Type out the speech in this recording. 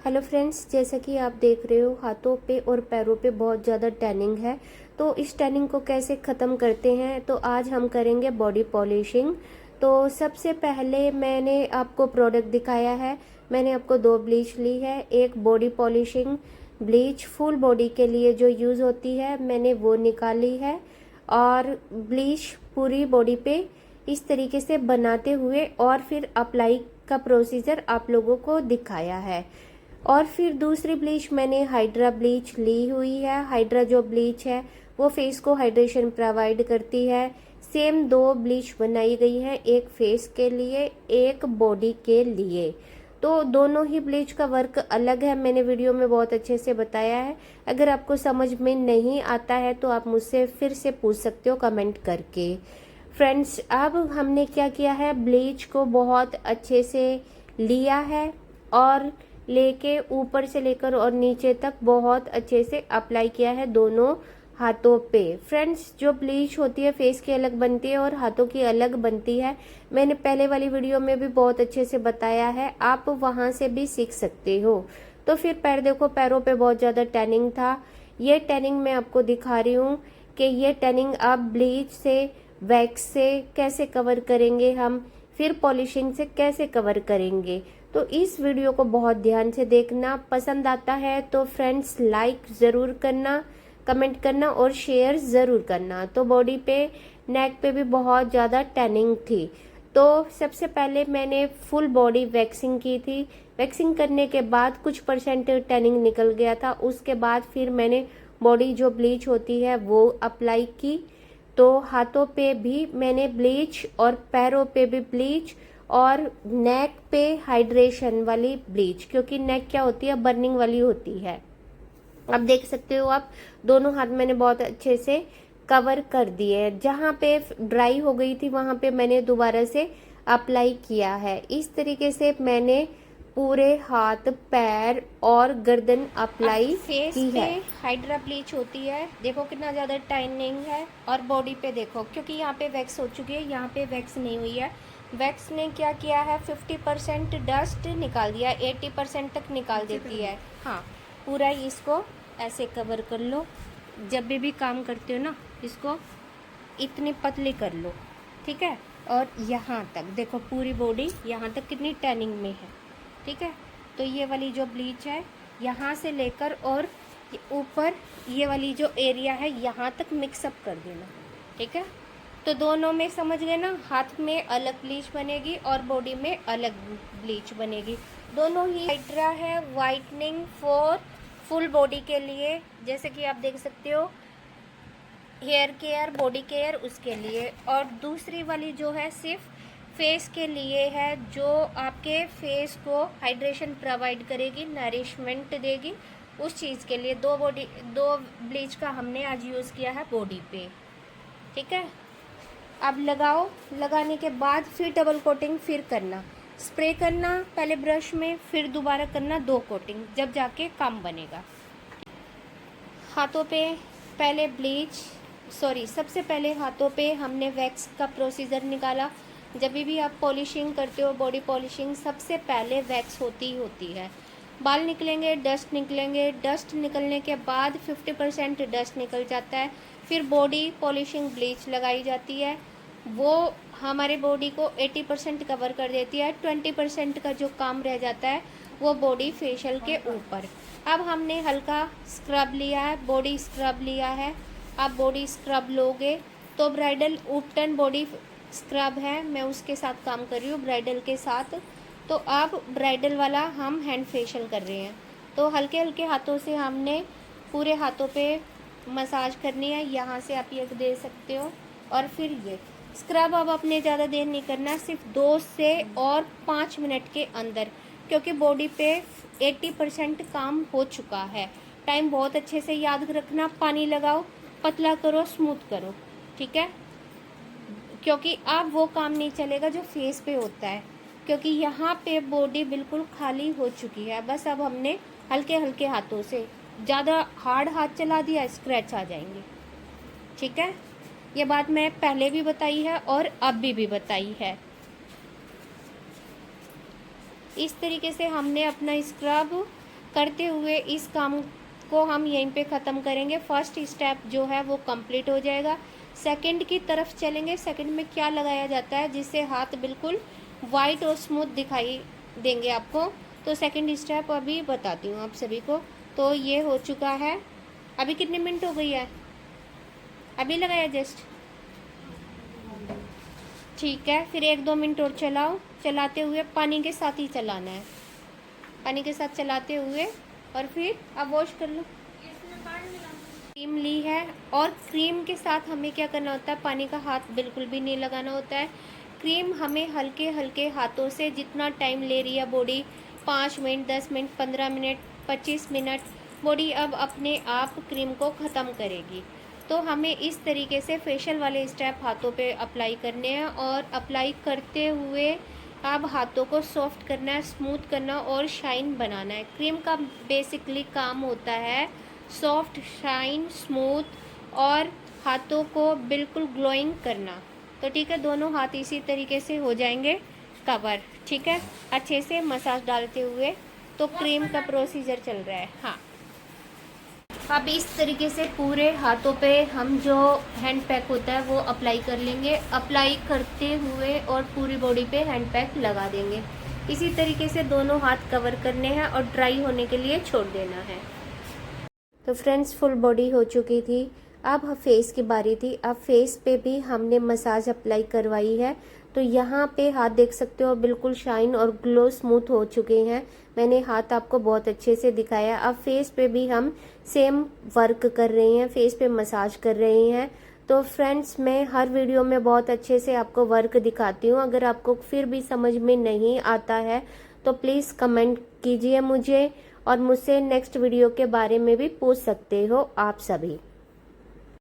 Hello friends, जैसा कि आप देख रहे हो हाथों पे और पैरों पे बहुत ज़्यादा टैनिंग है। तो इस टैनिंग को कैसे ख़त्म करते हैं, तो आज हम करेंगे बॉडी पॉलिशिंग। तो सबसे पहले मैंने आपको प्रोडक्ट दिखाया है। मैंने आपको 2 ब्लीच ली है। एक body polishing bleach full body के लिए जो यूज़ होती है, मैंने वो निकाली है। और ब्लीच पूरी बॉडी पे इस तरीके से बनाते हुए और फिर अप्लाई का प्रोसीजर आप लोगों को दिखाया है। और फिर दूसरी ब्लीच मैंने हाइड्रा ब्लीच ली हुई है। हाइड्रा जो ब्लीच है वो फेस को हाइड्रेशन प्रोवाइड करती है। सेम 2 ब्लीच बनाई गई हैं, एक फेस के लिए एक बॉडी के लिए। तो दोनों ही ब्लीच का वर्क अलग है, मैंने वीडियो में बहुत अच्छे से बताया है। अगर आपको समझ में नहीं आता है तो आप मुझसे फिर से पूछ सकते हो कमेंट करके। फ्रेंड्स, अब हमने क्या किया है, ब्लीच को बहुत अच्छे से लिया है और लेके ऊपर से लेकर और नीचे तक बहुत अच्छे से अप्लाई किया है दोनों हाथों पे। फ्रेंड्स, जो ब्लीच होती है फेस की अलग बनती है और हाथों की अलग बनती है। मैंने पहले वाली वीडियो में भी बहुत अच्छे से बताया है, आप वहां से भी सीख सकते हो। तो फिर पैर देखो, पैरों पे बहुत ज़्यादा टैनिंग था। ये टैनिंग मैं आपको दिखा रही हूँ कि ये टैनिंग आप ब्लीच से, वैक्स से कैसे कवर करेंगे हम, फिर पॉलिशिंग से कैसे कवर करेंगे। तो इस वीडियो को बहुत ध्यान से देखना। पसंद आता है तो फ्रेंड्स लाइक ज़रूर करना, कमेंट करना और शेयर ज़रूर करना। तो बॉडी पे, नेक पे भी बहुत ज़्यादा टैनिंग थी। तो सबसे पहले मैंने फुल बॉडी वैक्सिंग की थी। वैक्सिंग करने के बाद कुछ परसेंट टैनिंग निकल गया था। उसके बाद फिर मैंने बॉडी जो ब्लीच होती है वो अप्लाई की। तो हाथों पे भी मैंने ब्लीच और पैरों पे भी ब्लीच और नेक पे हाइड्रेशन वाली ब्लीच, क्योंकि नेक क्या होती है, बर्निंग वाली होती है। अब देख सकते हो आप, दोनों हाथ मैंने बहुत अच्छे से कवर कर दिए। जहाँ पे ड्राई हो गई थी वहां पे मैंने दोबारा से अप्लाई किया है। इस तरीके से मैंने पूरे हाथ, पैर और गर्दन अप्लाई फेस की पे है। हाइड्रा ब्लीच होती है, देखो कितना ज़्यादा टाइनिंग है। और बॉडी पे देखो, क्योंकि यहाँ पे वैक्स हो चुकी है, यहाँ पे वैक्स नहीं हुई है। वैक्स ने क्या किया है, 50% डस्ट निकाल दिया, 80% तक निकाल देती है। हाँ, पूरा इसको ऐसे कवर कर लो। जब भी काम करते हो ना, इसको इतनी पतली कर लो, ठीक है। और यहाँ तक देखो, पूरी बॉडी यहाँ तक कितनी टैनिंग में है, ठीक है। तो ये वाली जो ब्लीच है, यहाँ से लेकर और ऊपर ये वाली जो एरिया है यहाँ तक मिक्सअप कर देना, ठीक है। तो दोनों में समझ गए ना, हाथ में अलग ब्लीच बनेगी और बॉडी में अलग ब्लीच बनेगी। दोनों ही हाइड्रा है वाइटनिंग फॉर फुल बॉडी के लिए, जैसे कि आप देख सकते हो, हेयर केयर, बॉडी केयर उसके लिए। और दूसरी वाली जो है सिर्फ फेस के लिए है, जो आपके फेस को हाइड्रेशन प्रोवाइड करेगी, नरिशमेंट देगी, उस चीज़ के लिए। दो ब्लीच का हमने आज यूज़ किया है बॉडी पे, ठीक है। अब लगाओ, लगाने के बाद फिर डबल कोटिंग फिर करना, स्प्रे करना पहले ब्रश में, फिर दोबारा करना 2 कोटिंग, जब जाके काम बनेगा। हाथों पे पहले ब्लीच, सबसे पहले हाथों पे हमने वैक्स का प्रोसीजर निकाला। जब भी आप पॉलिशिंग करते हो, बॉडी पॉलिशिंग, सबसे पहले वैक्स होती है। बाल निकलेंगे, डस्ट निकलेंगे, डस्ट निकलने के बाद 50% डस्ट निकल जाता है। फिर बॉडी पॉलिशिंग ब्लीच लगाई जाती है, वो हमारे बॉडी को 80% कवर कर देती है। 20% का जो काम रह जाता है वो बॉडी फेशियल के ऊपर। अब हमने हल्का स्क्रब लिया है, बॉडी स्क्रब लिया है। आप बॉडी स्क्रब लोगे तो ब्राइडल उपटन बॉडी स्क्रब है, मैं उसके साथ काम कर रही हूँ, ब्राइडल के साथ। तो अब ब्राइडल वाला हम हैंड फेशियल कर रहे हैं। तो हल्के हल्के हाथों से हमने पूरे हाथों पे मसाज करनी है, यहाँ से आप ये दे सकते हो। और फिर ये स्क्रब अब अपने ज़्यादा देर नहीं करना, सिर्फ 2 से और 5 मिनट के अंदर, क्योंकि बॉडी पे 80% काम हो चुका है। टाइम बहुत अच्छे से याद रखना, पानी लगाओ, पतला करो, स्मूथ करो, ठीक है। क्योंकि अब वो काम नहीं चलेगा जो फेस पे होता है, क्योंकि यहाँ पे बॉडी बिल्कुल खाली हो चुकी है। बस अब हमने हल्के हल्के हाथों से, ज़्यादा हार्ड हाथ चला दिया स्क्रैच आ जाएंगे, ठीक है। ये बात मैं पहले भी बताई है और अब भी बताई है। इस तरीके से हमने अपना स्क्रब करते हुए इस काम को हम यहीं पे ख़त्म करेंगे। फर्स्ट स्टेप जो है वो कंप्लीट हो जाएगा। सेकंड की तरफ चलेंगे। सेकंड में क्या लगाया जाता है जिससे हाथ बिल्कुल वाइट और स्मूथ दिखाई देंगे आपको, तो सेकंड स्टेप अभी बताती हूँ आप सभी को। तो ये हो चुका है। अभी कितने मिनट हो गई है? अभी लगाया जस्ट, ठीक है। फिर 1-2 मिनट और चलाओ। चलाते हुए पानी के साथ ही चलाना है, पानी के साथ चलाते हुए, और फिर अब वॉश कर लो। क्रीम ली है और क्रीम के साथ हमें क्या करना होता है, पानी का हाथ बिल्कुल भी नहीं लगाना होता है। क्रीम हमें हल्के हल्के हाथों से, जितना टाइम ले रही है body, 5 minute, 10 minute, 15 minute, 25 minute, body अब अपने आप क्रीम को ख़त्म करेगी। तो हमें इस तरीके से फेशियल वाले स्टेप हाथों पे अप्लाई करने हैं, और अप्लाई करते हुए अब हाथों को सॉफ्ट करना है, स्मूथ करना और शाइन बनाना है। क्रीम का बेसिकली काम होता है सॉफ्ट, शाइन, स्मूथ और हाथों को बिल्कुल ग्लोइंग करना। तो ठीक है, दोनों हाथ इसी तरीके से हो जाएंगे कवर, ठीक है, अच्छे से मसाज डालते हुए। तो क्रीम का प्रोसीजर चल रहा है। हाँ, अब इस तरीके से पूरे हाथों पे हम जो हैंड पैक होता है वो अप्लाई कर लेंगे। अप्लाई करते हुए और पूरी बॉडी पे हैंड पैक लगा देंगे। इसी तरीके से दोनों हाथ कवर करने हैं और ड्राई होने के लिए छोड़ देना है। तो फ्रेंड्स, फुल बॉडी हो चुकी थी, अब फेस की बारी थी। अब फेस पे भी हमने मसाज अप्लाई करवाई है। तो यहाँ पे हाथ देख सकते हो बिल्कुल शाइन और ग्लो स्मूथ हो चुके हैं। मैंने हाथ आपको बहुत अच्छे से दिखाया। अब फेस पे भी हम सेम वर्क कर रहे हैं, फेस पे मसाज कर रहे हैं। तो फ्रेंड्स, मैं हर वीडियो में बहुत अच्छे से आपको वर्क दिखाती हूँ। अगर आपको फिर भी समझ में नहीं आता है तो प्लीज़ कमेंट कीजिए मुझे, और मुझसे नेक्स्ट वीडियो के बारे में भी पूछ सकते हो आप सभी।